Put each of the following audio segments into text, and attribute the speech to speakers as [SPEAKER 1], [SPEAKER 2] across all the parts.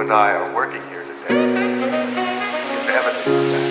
[SPEAKER 1] and I are working here today is evidence of that.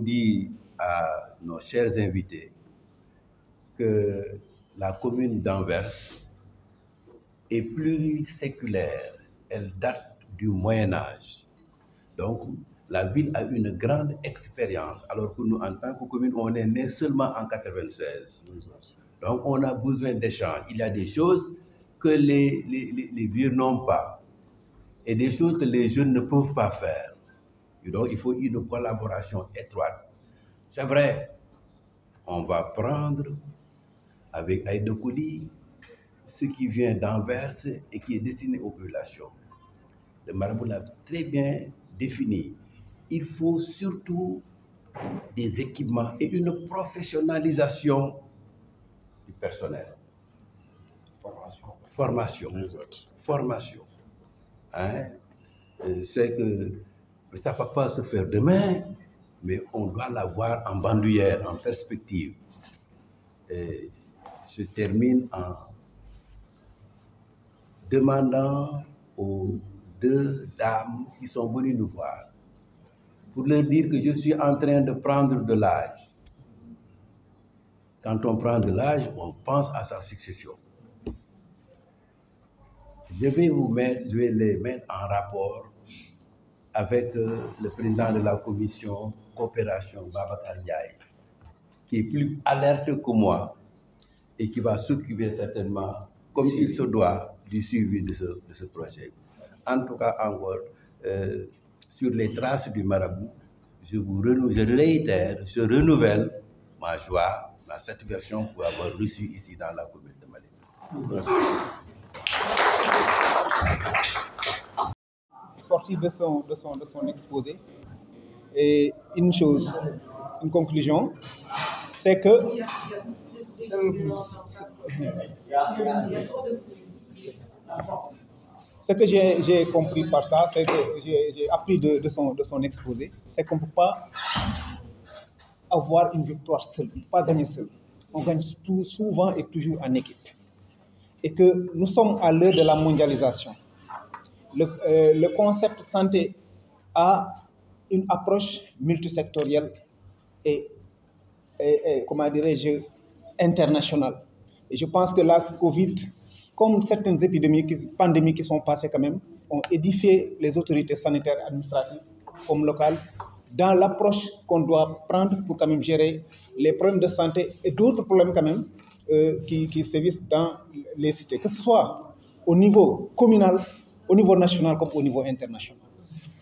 [SPEAKER 2] Dit à nos chers invités que la commune d'Anvers est pluriséculaire, elle date du Moyen-Âge. Donc, la ville a une grande expérience, alors que nous, en tant que commune, on est né seulement en 1996. Donc, on a besoin d'échanges. Il y a des choses que les vieux n'ont pas et des choses que les jeunes ne peuvent pas faire. Et donc, il faut une collaboration étroite. C'est vrai, on va prendre avec Aïda Kouli ce qui vient d'Anvers et qui est destiné aux populations. Le marabout l'a très bien défini. Il faut surtout des équipements et une professionnalisation du personnel. Formation. Hein? C'est que ça ne va pas se faire demain, mais on doit l'avoir en bandoulière, en perspective. Et je termine en demandant aux deux dames qui sont venues nous voir pour leur dire que je suis en train de prendre de l'âge. Quand on prend de l'âge, on pense à sa succession. Je vais les mettre en rapport avec le président de la commission coopération, Babacar Ndiaye, qui est plus alerte que moi et qui va s'occuper certainement, comme il se doit, du suivi de ce projet. En tout cas, encore, sur les traces du marabout, je réitère, je renouvelle ma joie, ma satisfaction pour avoir reçu ici dans la commune de Malika. Merci.
[SPEAKER 3] Sorti de son exposé, et une conclusion, c'est que ce que j'ai compris par ça, c'est que j'ai appris de son exposé, c'est qu'on ne peut pas avoir une victoire seule, pas gagner seul. On gagne souvent et toujours en équipe. et que nous sommes à l'heure de la mondialisation. Le concept santé a une approche multisectorielle et comment dirais-je, internationale. Et je pense que la Covid, comme certaines pandémies qui sont passées quand même, ont édifié les autorités sanitaires administratives comme locales dans l'approche qu'on doit prendre pour quand même gérer les problèmes de santé et d'autres problèmes quand même qui sévissent dans les cités, que ce soit au niveau communal, au niveau national comme au niveau international.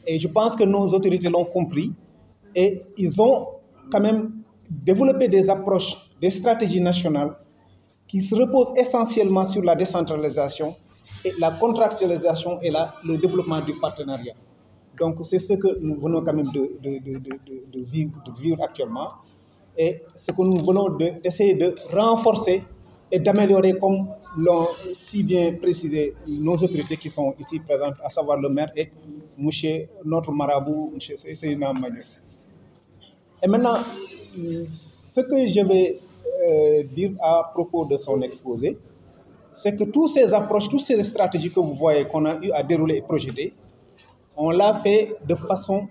[SPEAKER 3] Et je pense que nos autorités l'ont compris et ils ont quand même développé des approches, des stratégies nationales qui se reposent essentiellement sur la décentralisation et la contractualisation et le développement du partenariat. Donc c'est ce que nous venons quand même de vivre actuellement et ce que nous venons d'essayer de renforcer et d'améliorer comme l'ont si bien précisé nos autorités qui sont ici présentes, à savoir le maire et notre marabout, M. Seydina Magno. Et maintenant, ce que je vais dire à propos de son exposé, c'est que toutes ces approches, toutes ces stratégies que vous voyez qu'on a eu à dérouler et projeter, on l'a fait de façon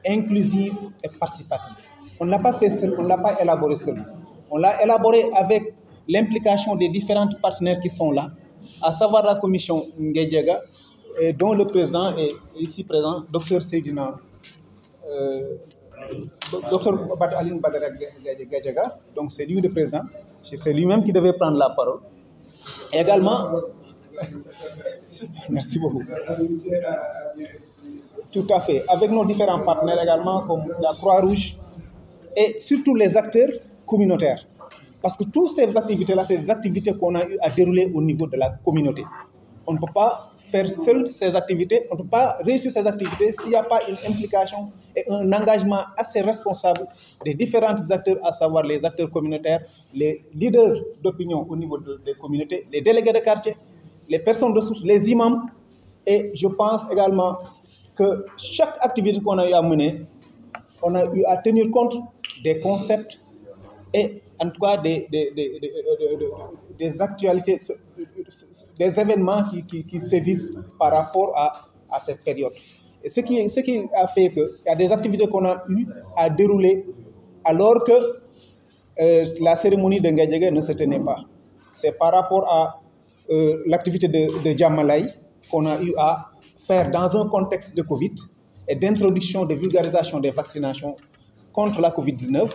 [SPEAKER 3] inclusive et participative. On ne l'a pas fait seul, on ne l'a pas élaboré seul. On l'a élaboré avec l'implication des différents partenaires qui sont là, à savoir la commission Ngedjaga, dont le président est ici présent, Dr Seydina, Dr Aline Badara Gadjaga, donc c'est lui le président, c'est lui-même qui devait prendre la parole. Également, merci beaucoup. Tout à fait, avec nos différents partenaires également, comme la Croix-Rouge et surtout les acteurs communautaires. Parce que toutes ces activités-là, c'est des activités qu'on a eu à dérouler au niveau de la communauté. On ne peut pas faire seul ces activités, on ne peut pas réussir ces activités s'il n'y a pas une implication et un engagement assez responsable des différents acteurs, à savoir les acteurs communautaires, les leaders d'opinion au niveau des communautés, les délégués de quartier, les personnes de source, les imams. Et je pense également que chaque activité qu'on a eu à mener, on a eu à tenir compte des concepts et en tout cas des actualités, des événements qui sévissent par rapport à cette période. Et ce qui a fait qu'il y a des activités qu'on a eu à dérouler alors que la cérémonie de Ngedjaga ne se tenait pas. C'est par rapport à l'activité de Djamalai qu'on a eu à faire dans un contexte de Covid et d'introduction, de vulgarisation des vaccinations contre la Covid-19.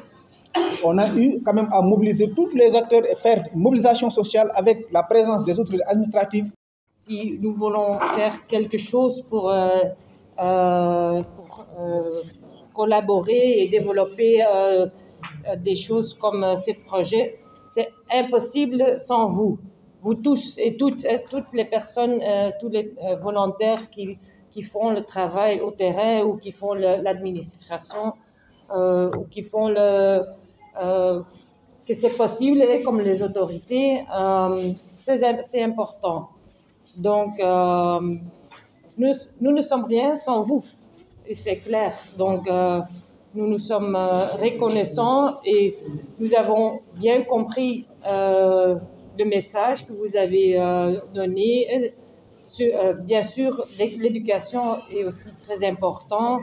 [SPEAKER 3] On a eu quand même à mobiliser tous les acteurs et faire une mobilisation sociale avec la présence des autorités administratives.
[SPEAKER 4] Si nous voulons faire quelque chose pour collaborer et développer des choses comme ce projet, c'est impossible sans vous. Vous tous et toutes les personnes, tous les volontaires qui font le travail au terrain ou qui font l'administration ou qui font que c'est possible, et comme les autorités, c'est important. Donc, nous ne sommes rien sans vous, et c'est clair. Donc, nous sommes reconnaissants et nous avons bien compris le message que vous avez donné. Bien sûr, l'éducation est aussi très importante.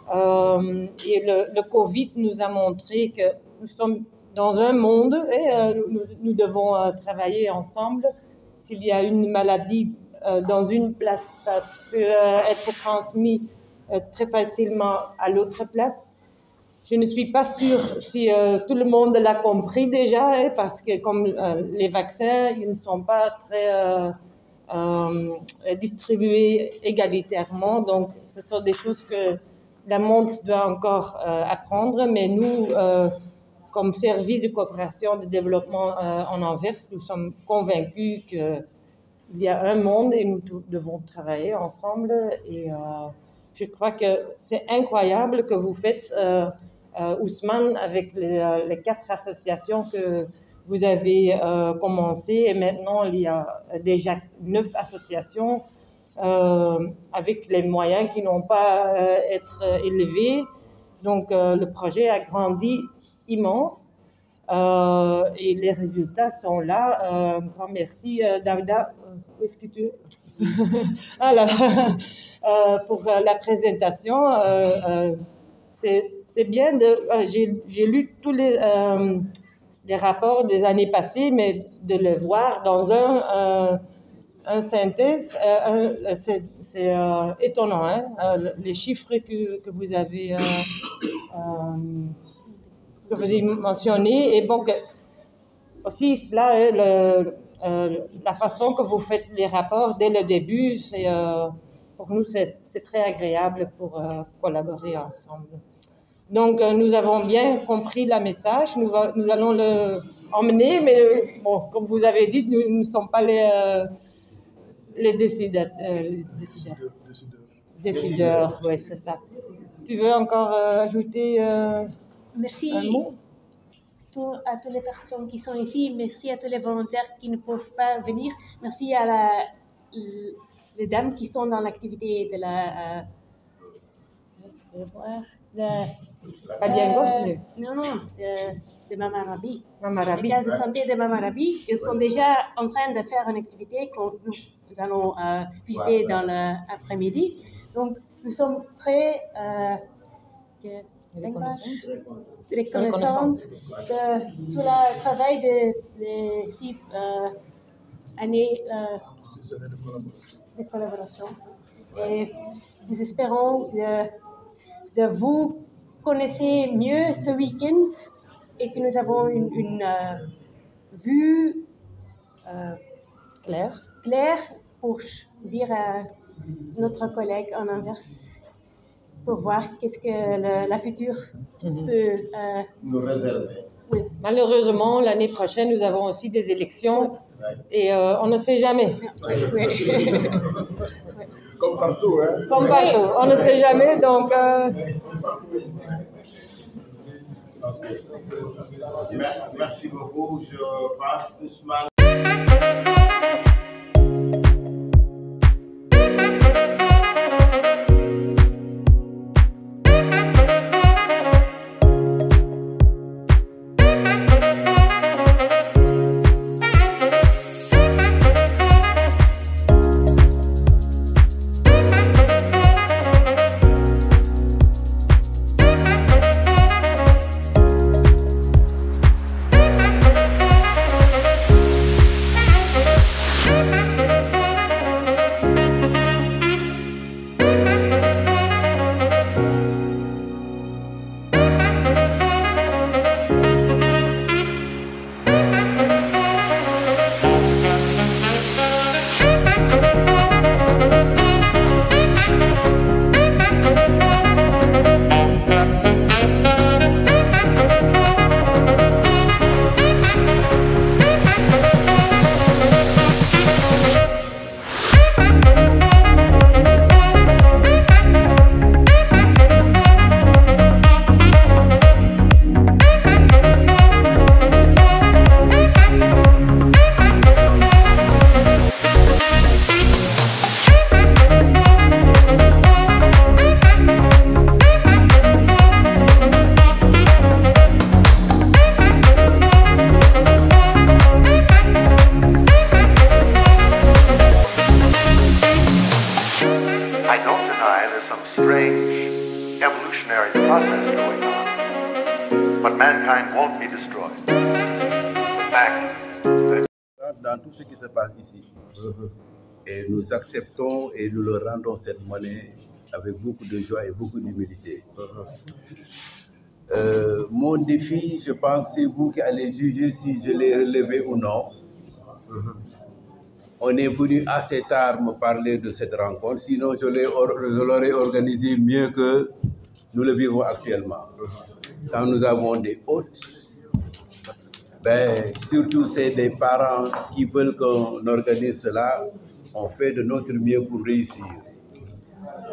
[SPEAKER 4] Et le Covid nous a montré que nous sommes dans un monde et nous devons travailler ensemble. S'il y a une maladie dans une place, ça peut être transmis très facilement à l'autre place. Je ne suis pas sûre si tout le monde l'a compris déjà, parce que comme les vaccins, ils ne sont pas très distribués égalitairement. Donc, ce sont des choses que le monde doit encore apprendre, mais nous, comme service de coopération de développement en Anvers, nous sommes convaincus qu'il y a un monde et nous devons travailler ensemble. Et je crois que c'est incroyable que vous faites, Ousmane, avec les 4 associations que vous avez commencé. Et maintenant, il y a déjà 9 associations avec les moyens qui n'ont pas être élevés. Donc, le projet a grandi immense. Et les résultats sont là. Un grand merci, Davida. Où est-ce que tu es? Alors, pour la présentation, c'est bien j'ai lu tous les rapports des années passées, mais de le voir dans un synthèse, c'est étonnant, hein, les chiffres que vous avez mentionnés. Et donc, aussi, cela, la façon que vous faites les rapports dès le début, pour nous, c'est très agréable pour collaborer ensemble. Donc, nous avons bien compris le message. Nous allons l'emmener, mais bon, comme vous avez dit, nous ne sommes pas les décideurs. Décideurs, oui, c'est ça. Tu veux encore ajouter
[SPEAKER 5] Merci
[SPEAKER 4] un mot?
[SPEAKER 5] à toutes les personnes qui sont ici. Merci à tous les volontaires qui ne peuvent pas venir. Merci à les dames qui sont dans l'activité de la... de Mama Rabi. Les cases de santé de Mama Rabi, ils sont déjà en train de faire une activité que nous allons visiter dans l'après-midi. Donc, nous sommes très reconnaissante de tout le travail de 6 années de collaboration. Et nous espérons de vous connaître mieux ce week-end et que nous avons une vue claire pour dire à notre collègue en inverse, pour voir qu'est-ce que la future peut
[SPEAKER 6] nous réserver.
[SPEAKER 4] Oui. Malheureusement, l'année prochaine, nous avons aussi des élections et on ne sait jamais.
[SPEAKER 6] Comme partout, hein?
[SPEAKER 4] Comme partout, on ne sait jamais, donc...
[SPEAKER 6] Merci beaucoup, je passe doucement.
[SPEAKER 1] I don't deny there's some strange evolutionary process going on, but mankind won't be destroyed. The fact that
[SPEAKER 2] dans tout ce qui se passe ici, et nous acceptons et nous leur rendons cette monnaie avec beaucoup de joie et beaucoup d'humilité. Mon défi, je pense, c'est vous qui allez juger si je l'ai relevé ou non. On est venu assez tard me parler de cette rencontre, sinon je l'aurais organisé mieux que nous le vivons actuellement. Quand nous avons des hôtes, ben, surtout c'est des parents qui veulent qu'on organise cela, on fait de notre mieux pour réussir.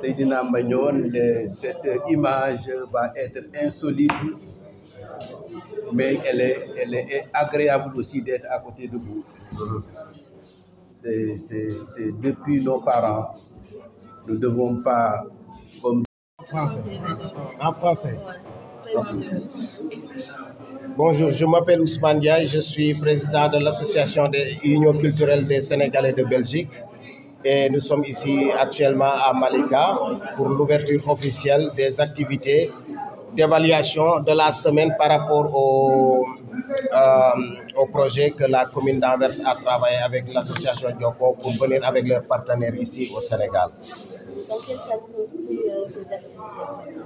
[SPEAKER 2] Seydina Magnon, cette image va être insolite, mais elle est agréable aussi d'être à côté de vous. C'est depuis nos parents, nous ne devons pas... Comme...
[SPEAKER 6] En français. Bonjour, je m'appelle Ousmane Diaye, je suis président de l'association des unions culturelles des Sénégalais de Belgique et nous sommes ici actuellement à Malika pour l'ouverture officielle des activités d'évaluation de la semaine par rapport au projet que la commune d'Anvers a travaillé avec l'association Dioko pour venir avec leurs partenaires ici au Sénégal.
[SPEAKER 7] Dans quel cadre s'inscrit ces activités?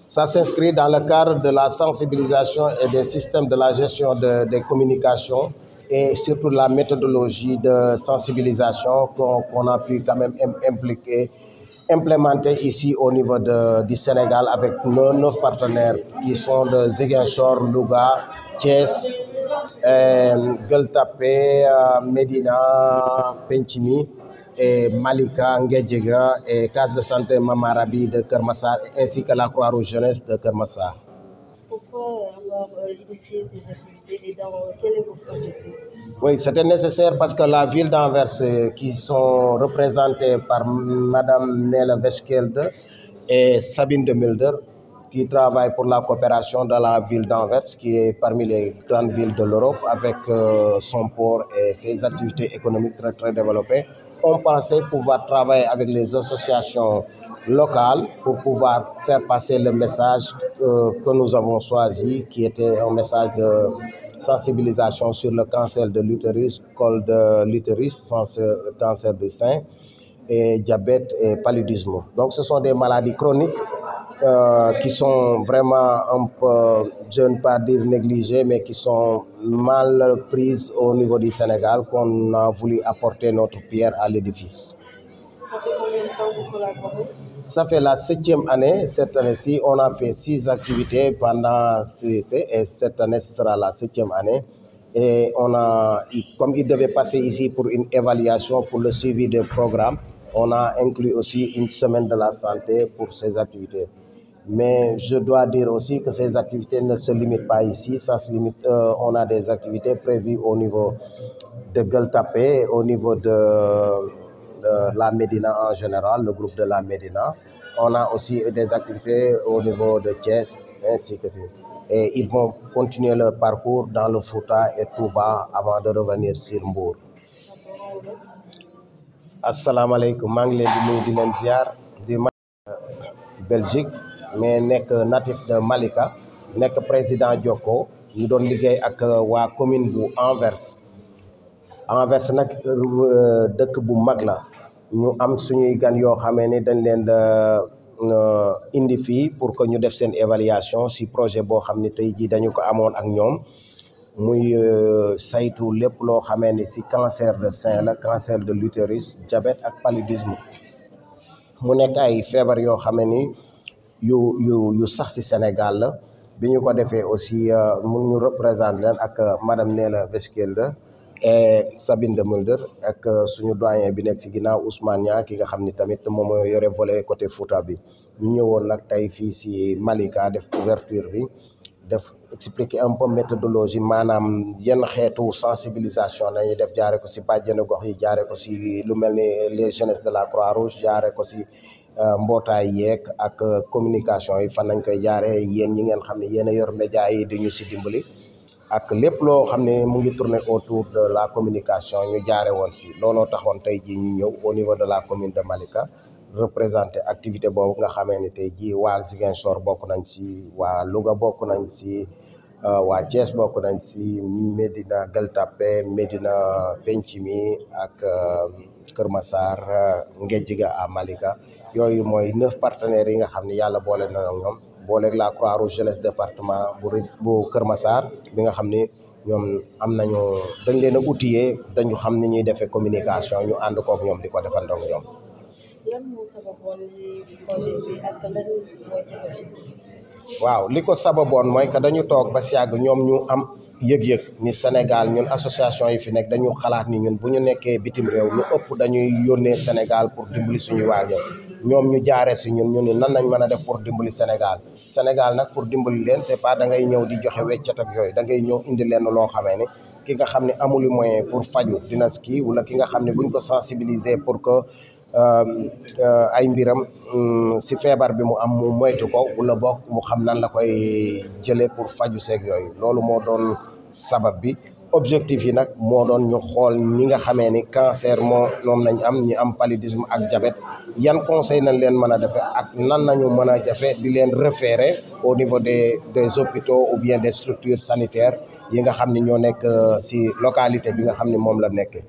[SPEAKER 6] Ça s'inscrit dans le cadre de la sensibilisation et des systèmes de la gestion des communications et surtout la méthodologie de sensibilisation qu'on a pu quand même implémenter ici au niveau du Sénégal avec nos partenaires qui sont de Ziguinchor, Louga, Thiès, Gueule Tapée, Médina, Pentimi, et Malika, Nguedjiga et Case de santé Mamarabi de Keur Massar ainsi que la Croix-Rouge jeunesse de Keur Massar.
[SPEAKER 7] Pourquoi avoir initié ces activités et quel est votre objectif?
[SPEAKER 6] Oui, c'était nécessaire parce que la ville d'Anvers, qui sont représentées par Madame Nele Veskelde et Sabine de Mulder, qui travaillent pour la coopération de la ville d'Anvers, qui est parmi les grandes villes de l'Europe avec son port et ses activités économiques très, très développées. On pensait pouvoir travailler avec les associations locales pour pouvoir faire passer le message que nous avons choisi, qui était un message de sensibilisation sur le cancer de l'utérus, col de l'utérus, cancer du sein, et diabète et paludisme. Donc ce sont des maladies chroniques qui sont vraiment un peu, je ne veux pas dire négligées, mais qui sont mal prises au niveau du Sénégal, qu'on a voulu apporter notre pierre à l'édifice.
[SPEAKER 7] Ça fait combien de temps que vous collaborez?
[SPEAKER 6] Ça fait la 7e année. Cette année-ci, on a fait 6 activités pendant et cette année, ce sera la 7e année. Et comme il devait passer ici pour une évaluation, pour le suivi des programmes, on a inclus aussi une semaine de la santé pour ces activités. Mais je dois dire aussi que ces activités ne se limitent pas ici. Ça se limite, on a des activités prévues au niveau de Gueule Tapée, au niveau de la Médina en général, le groupe de la Médina. On a aussi des activités au niveau de Thiès, ainsi que ça. Et ils vont continuer leur parcours dans le Fouta et Touba avant de revenir sur Mbour. Assalamu alaikum, maa ngi leen di nuyu di leen ziar di Belgique mais nekk natif de Malika nekk président Dioko ñu doon liggéey ak waa commune bu Anvers. Anvers nag dëkk bu mag la ñu am suñuy gan yoo xamee ni dañ leen indi fii pour que ñu def seen évaluation si projet boo xam ne tey jii dañu ko amoon ak ñoom muy saytu lépp loo xamee ni si cancer de sein la, cancer de l'utérus, diabète ak paludisme. Mu nekk ay feebar yoo xamee ni yu sax si Sénégal la bi ñu ko defee aussi mu ñu représenter leen ak madame Nele Veskelde et Sabine de Mulder ak suñu doyen bi nekk si ginnaaw Ousmane Niang ki nga xam ni tamit moom moo yore volet côté Fouta bi. ñu ñëwoon nag tey fii si Malika def ouverture bi def expliquer un peu méthodologie maanaam yenn xeetu sensibilisation nañuy def jaare ko si bàjjenu gox yi jaare ko si lu mel ni les jeunesses de la Croix-Rouge jaare ko si mbootaay yeeg ak communication yi fan nañ koy jaare yéen ñi ngeen xam ne yéen a yor média yi di ñu si dimbali ak lépp loo xam ne mu ngi tourner autour de la communication ñu jaare woon si looloo taxoon tey jii ñu ñëw au niveau de la commune de Malika représenter activité boobu nga xamee ne tey jii waa Ziguinchor bokk nañ si waa Louga bokk nañ si waa Thiès bokk nañ si Médina Gueule Tapée Médina Pentimi ak Keur Massar Nguedjiga à Malika yooyu mooy 9 partenaires yi nga xam ne yàlla boole na ñoom booleeg la Croix-Rouge jeunesse département bu Keur Massar bi nga xam ni ñoom am nañu dañ leen a outillé dañu xam ni ñuy defee communication ñu ànd kook ñoom di ko defandoo ak ñoom.
[SPEAKER 7] lan moo sababoon projet bi ak lan mooy seen objectif?
[SPEAKER 6] waaw li ko sababoon mooy que dañu toog ba si yàgg ñoom ñu am yëg-yëg ni Sénégal ñun association yi fi nekk dañu xalaat ni ñun bu ñu nekkee bitim réew lu ëpp dañuy yónnee Sénégal pour dimbali suñu waajur ñoom ñu jaaree si ñun ñu ni nan nañ mën a def pour dimbali Sénégal nag pour dimbali leen c'est pas da ngay ñëw di joxe weccat ak yooyu da ngay ñëw indi leen loo xamee ni ki nga xam ne amul moyen pour faju dina kii wala ki nga xam ne buñ ko sensibiliser pour que ay mbiram si feebar bi mu am mu moytu ko wala bokk mu xam nan la koy jëlee pour faju seeg yooyu loolu moo doon sabab bi objectif yi nag moo doon ñu xool ñi nga xamee ni cancer moom nañ am ñi am paludisme ak diabète yan conseil nañ leen mën a defe ak nan nañu mën a jafe di leen référer au niveau des hôpitaux ou bien des structures sanitaires yi nga xam ni ñoo nekk si localité bi nga xam ni moom la nekkee.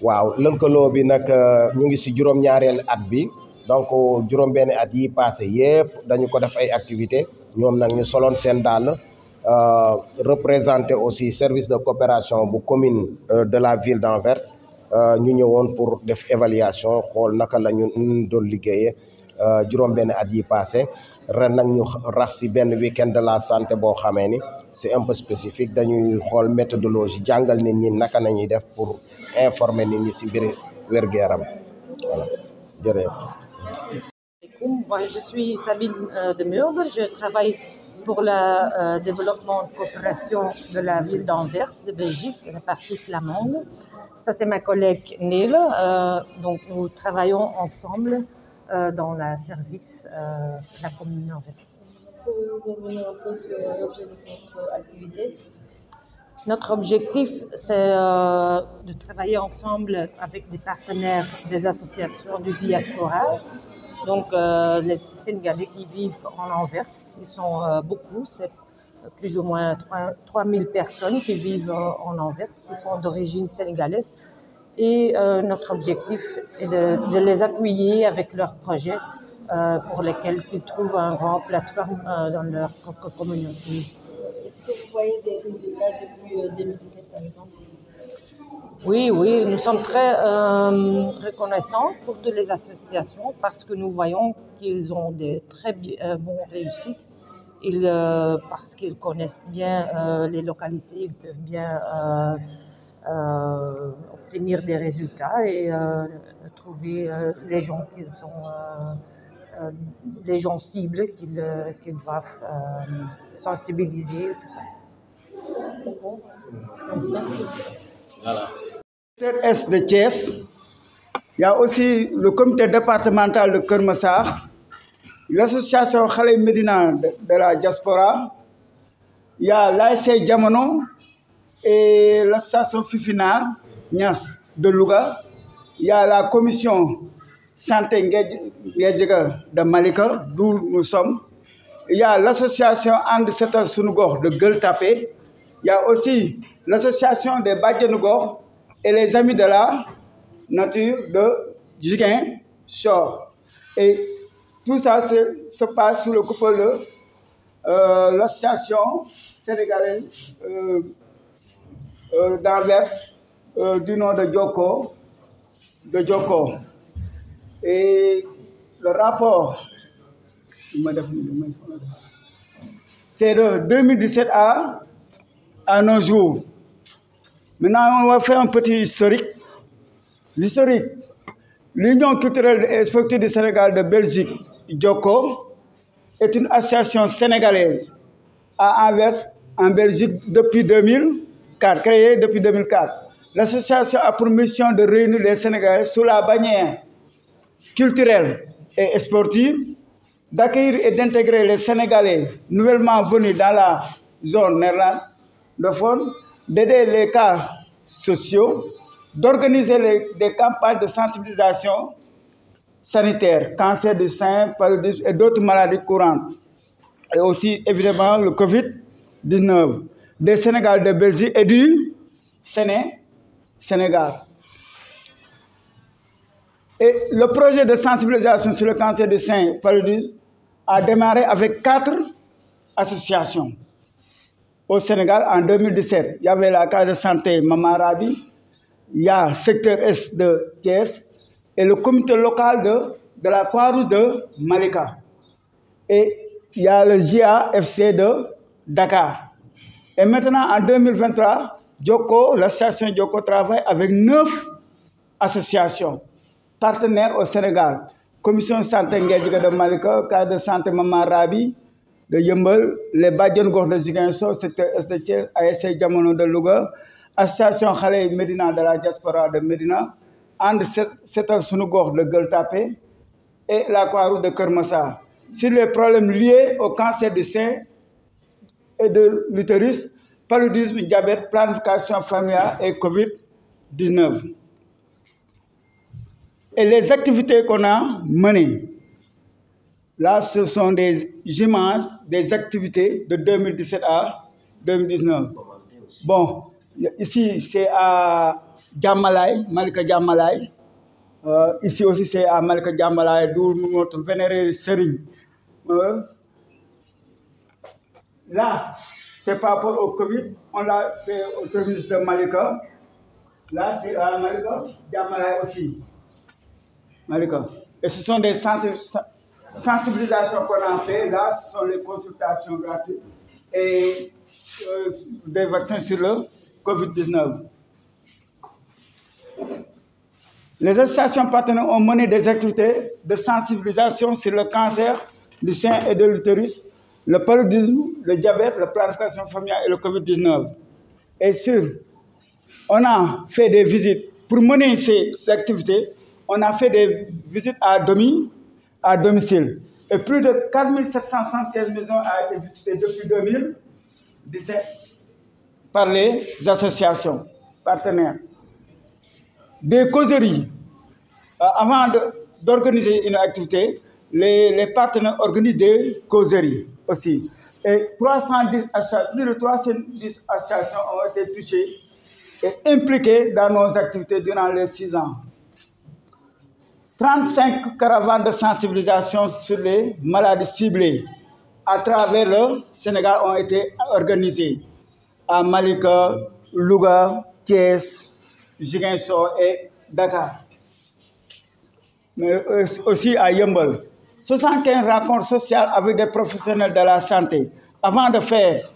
[SPEAKER 6] waaw lënkaloo bi nag ñu ngi si juróom-ñaareelu at bi donc juróom-benn at yi passé yëpp dañu ko def ay activités ñoom nag ñu soloon seen dàll représenté aussi service de coopération bu commune de la ville d'Anvers ñu ñëwoon pour def évaluation xool naka la ñu doon liggéeyee juróom-benn at yi passé ren nag ñu rax si benn week-end de la santé boo xamee ni c'est un peu spécifique dañuy xool méthodologie jàngal nit ñi naka nañuy def pour informer nit ñi si mbiri wér-gu-yaram voilà jërëjëf.
[SPEAKER 4] Moi, je suis Sabine de Meurde, je travaille pour le développement de coopération de la ville d'Anvers, de Belgique, de la partie flamande. Ça, c'est ma collègue Nele. Donc, nous travaillons ensemble dans le service de la commune d'Anvers.
[SPEAKER 7] Pouvez-vous revenir un peu sur l'objet de votre activité?
[SPEAKER 4] Notre objectif, c'est de travailler ensemble avec des partenaires des associations du diaspora. Donc, les Sénégalais qui vivent en Anvers, ils sont beaucoup, c'est plus ou moins 3000 personnes qui vivent en Anvers, qui sont d'origine sénégalaise. Et notre objectif est de les appuyer avec leurs projets pour lesquels ils trouvent une grande plateforme dans leur propre communauté.
[SPEAKER 7] Est-ce que vous voyez des résultats depuis 2017, par exemple?
[SPEAKER 4] Oui, nous sommes très reconnaissants pour toutes les associations parce que nous voyons qu'ils ont des très bonnes réussites. Parce qu'ils connaissent bien les localités, ils peuvent bien obtenir des résultats et trouver les gens qui sont les gens cibles qu'ils doivent sensibiliser, tout ça.
[SPEAKER 7] C'est bon. Merci.
[SPEAKER 6] Voilà.
[SPEAKER 3] Est de Thiès, il y a aussi le comité départemental de Kermassar, l'association Khalé Medina de la diaspora, il y a l'ASC Diamono et l'association Fifinar Nias de Louga, il y a la commission Santé Ngedjega de Malika, d'où nous sommes, il y a l'association And Setal Sunugor de Gueule-Tapée, il y a aussi l'association des Badjanougor et les amis de la nature de Jiguin Shore. Et tout ça se passe sous le coupole de l'association sénégalaise d'Anvers du nom de Djoko. Et le rapport, c'est de 2017 à nos jours. Maintenant, on va faire un petit historique. L'historique, l'Union culturelle et sportive du Sénégal de Belgique, Djoko, est une association sénégalaise à Anvers, en Belgique, depuis 2004, créée depuis 2004. L'association a pour mission de réunir les Sénégalais sous la bannière culturelle et sportive, d'accueillir et d'intégrer les Sénégalais nouvellement venus dans la zone néerlandophone, d'aider les cas sociaux, d'organiser des campagnes de sensibilisation sanitaire, cancer du sein, paludisme et d'autres maladies courantes. Et aussi, évidemment, le Covid-19 des Sénégal de Belgique et du Sénégal. Et le projet de sensibilisation sur le cancer du sein et paludisme a démarré avec 4 associations. Au Sénégal, en 2017, il y avait la case de santé Maman Rabi, il y a le secteur Est de Thiès et le comité local de la Croix-Rouge de Malika. Et il y a le GAFC de Dakar. Et maintenant, en 2023, l'association Djoko travaille avec 9 associations partenaires au Sénégal. Commission santé Ngedjiga de Malika, case de santé Maman Rabi, de Yeumbeul, les Badjan Gor de Ziguinchor, secteur Est de Thiès, ASC Diamono de Louga,
[SPEAKER 8] association Xalé Médina de la diaspora de Médina, And Setal Sunu Gox de Gueule Tapée et la Croix-Rouge de Keur Massar sur les problèmes liés au cancer du sein et de l'utérus, paludisme, diabète, planification familiale et Covid-19. Et les activités qu'on a menées, là, ce sont des images, des activités de 2017 à 2019. Bon, ici, c'est à Djamalay, Malika Djamalay. Ici aussi, c'est à Malika Djamalay, d'où notre vénéré Serigne. Là, c'est par rapport au Covid. On l'a fait au terminus de Malika. Là, c'est à Malika Djamalay aussi. Malika. Et ce sont des sensibilisations qu'on a fait. Là, ce sont les consultations gratuites et des vaccins sur le Covid-19. Les associations partenaires ont mené des activités de sensibilisation sur le cancer du sein et de l'utérus, le paludisme, le diabète, la planification familiale et le Covid-19. Et on a fait des visites. Pour mener ces activités, on a fait des visites à domicile. Et plus de 4775 maisons ont été visitées depuis 2017 par les associations partenaires. Des causeries. Avant d'organiser une activité, les partenaires organisent des causeries aussi. Et plus de 310 associations ont été touchées et impliquées dans nos activités durant les 6 ans. 35 caravanes de sensibilisation sur les maladies ciblées à travers le Sénégal ont été organisées à Malika, Louga, Thiès, Ziguinchor et Dakar. Mais aussi à Yeumbeul. 75 rencontres sociales avec des professionnels de la santé. Avant de faire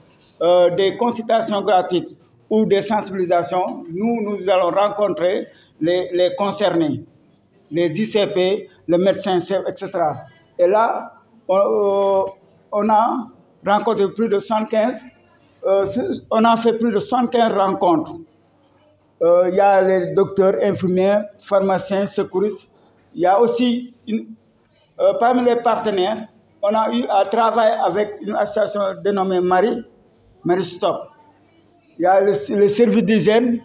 [SPEAKER 8] des consultations gratuites ou des sensibilisations, nous allons rencontrer les concernés, les ICP, le médecin chef, etc. Et là, on a rencontré plus de 115, on a fait plus de 115 rencontres. Il y a les docteurs, infirmiers, pharmaciens, secouristes. Il y a aussi, parmi les partenaires, on a eu à travailler avec une association dénommée Marie Stop. Il y a le service d'hygiène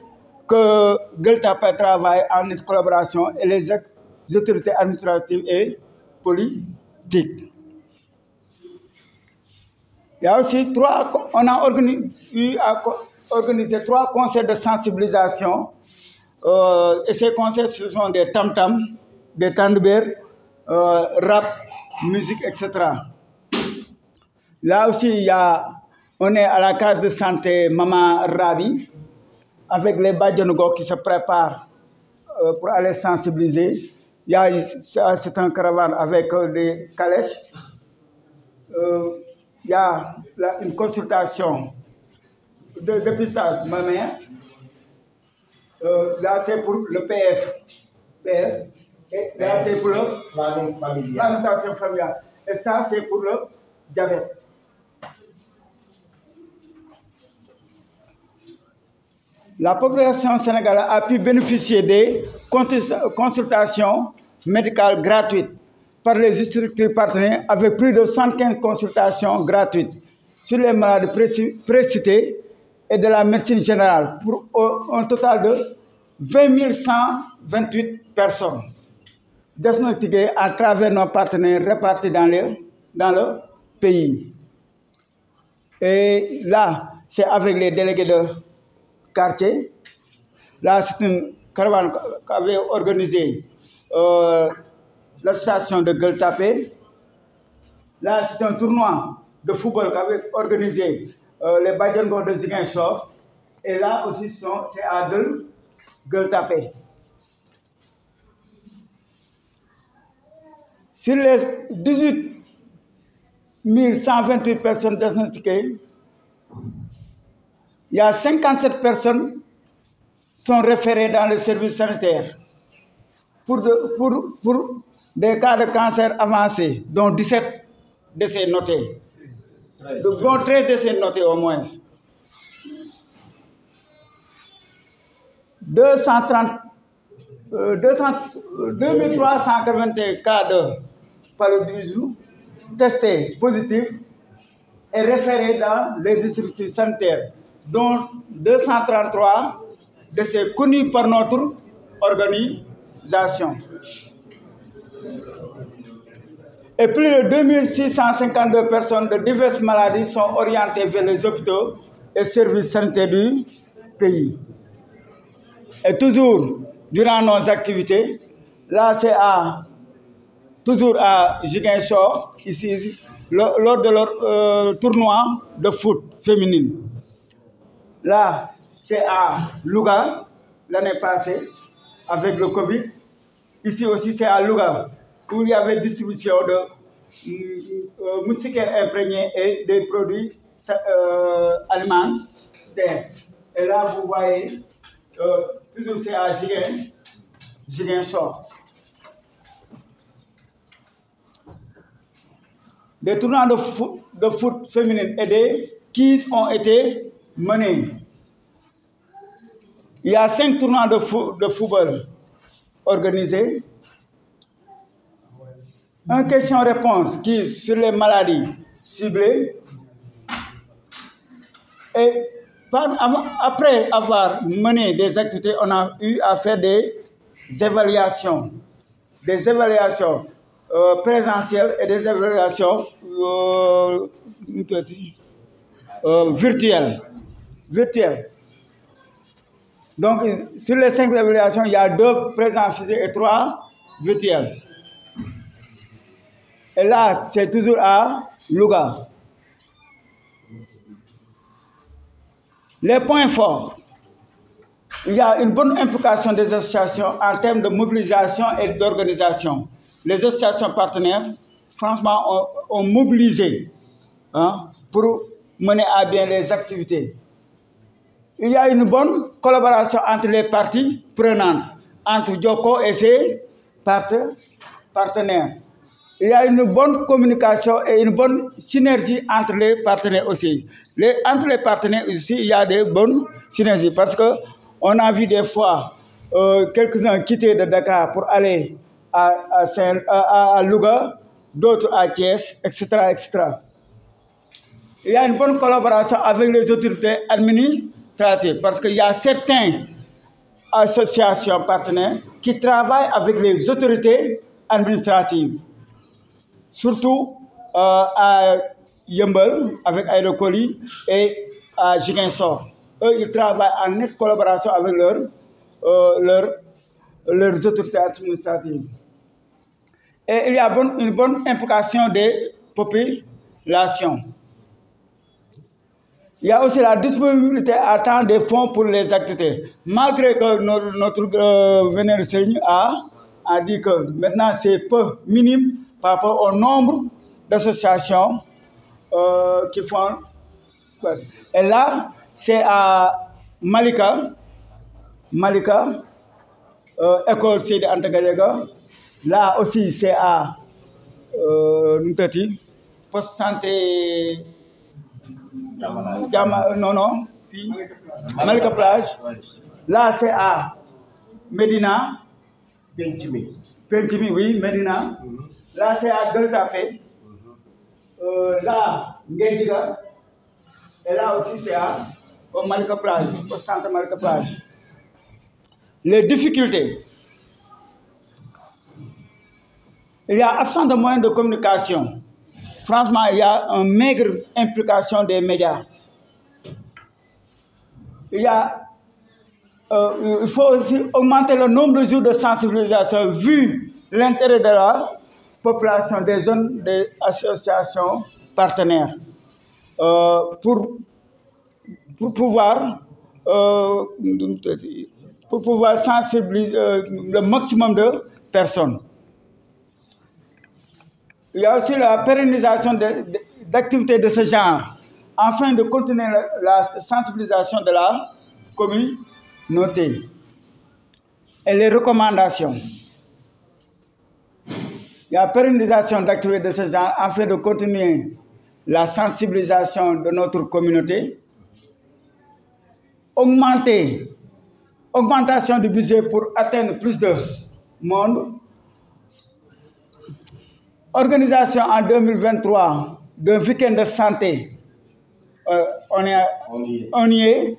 [SPEAKER 8] que Gueule Tapée travaille en collaboration et les autorités administratives et politiques. Il y a aussi on a organisé 3 concerts de sensibilisation. Et ces concerts, ce sont des tam-tams, des tandoubers, rap, musique, etc. Là aussi, on est à la case de santé Maman Rabi, avec les Badjanougo qui se préparent pour aller sensibiliser. C'est un caravane avec des calèches. Il y a une consultation de dépistage mammaire. Là, c'est pour le PF. Et là, c'est pour le planification familiale. Et ça, c'est pour le diabète. La population sénégalaise a pu bénéficier des consultations médicales gratuites par les structures partenaires avec plus de 115 consultations gratuites sur les maladies précitées et de la médecine générale pour un total de 20 128 personnes diagnostiquées à travers nos partenaires répartis dans le pays. Et là, c'est avec les délégués de quartier. Là, c'est une caravane qu'avait organisée l'association de Gueule Tapée. Là, c'est un tournoi de football qu'avait organisé les Badjango de Ziguinchor. Et là aussi, c'est à Gueule Tapée. Sur les 18 128 personnes diagnostiquées, il y a 57 personnes qui sont référées dans le service sanitaire pour des cas de cancer avancé, dont 17 décès notés. Dont 13 décès notés au moins. 2381 cas de paludisme testés positifs et référés dans les structures sanitaires, dont 233 décès connus par notre organisation. Et plus de 2652 personnes de diverses maladies sont orientées vers les hôpitaux et services sanitaires du pays. Et toujours, durant nos activités, là c'est toujours à Ziguinchor, ici, lors de leur tournoi de foot féminine. Là, c'est à Louga, l'année passée, avec le Covid. Ici aussi, c'est à Louga, où il y avait distribution de moustiquaires imprégnés et des produits alimentaires. Et là, vous voyez, toujours c'est à Ziguinchor. Des tournois de foot féminine et des quiz ont été menés. Il y a 5 tournois de football organisés. Une question-réponse qui sur les maladies ciblées. Et après avoir mené des activités, on a eu à faire des évaluations présentielles et des évaluations virtuelles. Donc, sur les 5 évaluations, il y a 2 présents physiques et 3 virtuelles. Et là, c'est toujours à Louga. Les points forts. Il y a une bonne implication des associations en termes de mobilisation et d'organisation. Les associations partenaires, franchement, ont mobilisé pour mener à bien les activités. Il y a une bonne collaboration entre les parties prenantes, entre Djoko et ses partenaires. Il y a une bonne communication et une bonne synergie entre les partenaires aussi. Entre les partenaires aussi, il y a des bonnes synergies parce qu'on a vu des fois quelques-uns quitter de Dakar pour aller à Louga, d'autres à Thiès, etc., etc. Il y a une bonne collaboration avec les autorités administratives parce qu'il y a certaines associations partenaires qui travaillent avec les autorités administratives. Surtout à Yembel avec Aérocoli et à Ziguinchor. Eux, ils travaillent en nette collaboration avec leurs autorités administratives. Et il y a une bonne implication des populations. Il y a aussi la disponibilité à temps des fonds pour les activités. Malgré que notre vénéré Seigneur a dit que maintenant c'est peu minime par rapport au nombre d'associations qui font. Et là, c'est à Malika, école Seydi Anta Gadiaga. Là aussi, c'est à poste santé. Malika Plage. Là, c'est à Medina. Pentimi, oui, Medina. Là, c'est à Gueule-Tapée. Là, Nguédiga. Et là aussi, c'est à Malika Plage, au centre Malika Plage. Les difficultés. Il y a absence de moyens de communication. Franchement, il y a une maigre implication des médias. Il faut aussi augmenter le nombre de jours de sensibilisation vu l'intérêt de la population des zones des associations partenaires pour pouvoir sensibiliser le maximum de personnes. Il y a aussi la pérennisation d'activités de ce genre afin de continuer la sensibilisation de la communauté. Et les recommandations. Il y a la pérennisation d'activités de ce genre afin de continuer la sensibilisation de notre communauté. Augmenter augmentation du budget pour atteindre plus de monde, organisation en 2023 d'un week-end de santé, on y est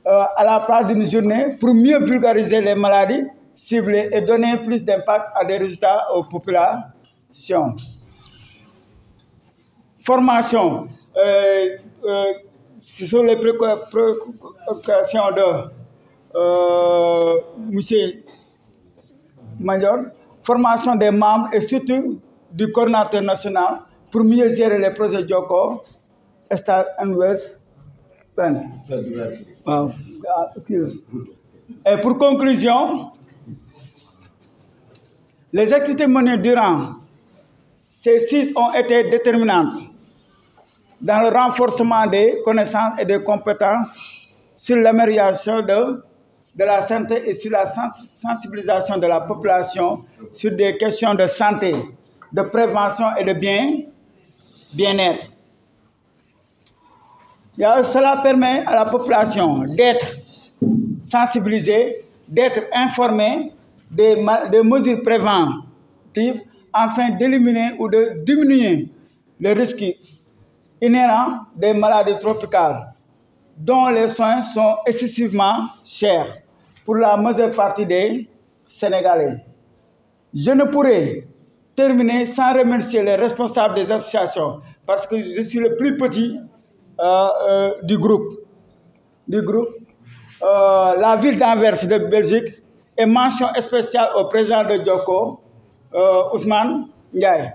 [SPEAKER 8] à la place d'une journée pour mieux vulgariser les maladies ciblées et donner plus d'impact à des résultats aux populations. Formation, ce sont les préoccupations de M. Major. Formation des membres et surtout du coordinateur national pour mieux gérer les projets Joko, Star and West. Et pour conclusion, les activités menées durant ces 6 ont été déterminantes dans le renforcement des connaissances et des compétences sur l'amélioration de la santé et sur la sensibilisation de la population sur des questions de santé, de prévention et de bien-être. Cela permet à la population d'être sensibilisée, d'être informée des mesures préventives afin d'éliminer ou de diminuer les risques inhérents des maladies tropicales dont les soins sont excessivement chers pour la majeure partie des Sénégalais. Je ne pourrais terminer sans remercier les responsables des associations parce que je suis le plus petit du groupe. La ville d'Anvers de Belgique et mention spéciale au président de Joko, Ousmane Ndiaye.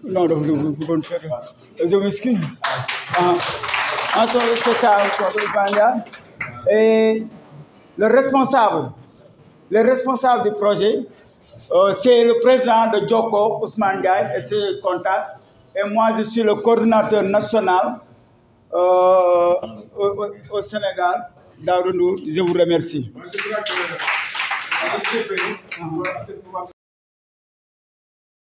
[SPEAKER 8] Non, je m'excuse. Mention spéciale au président Ndiaye. Et le responsable du projet, c'est le président de Joko, Ousmane Ndiaye, et ses contacts. Et moi, je suis le coordinateur national au Sénégal, Daouda Ndour. Je vous remercie.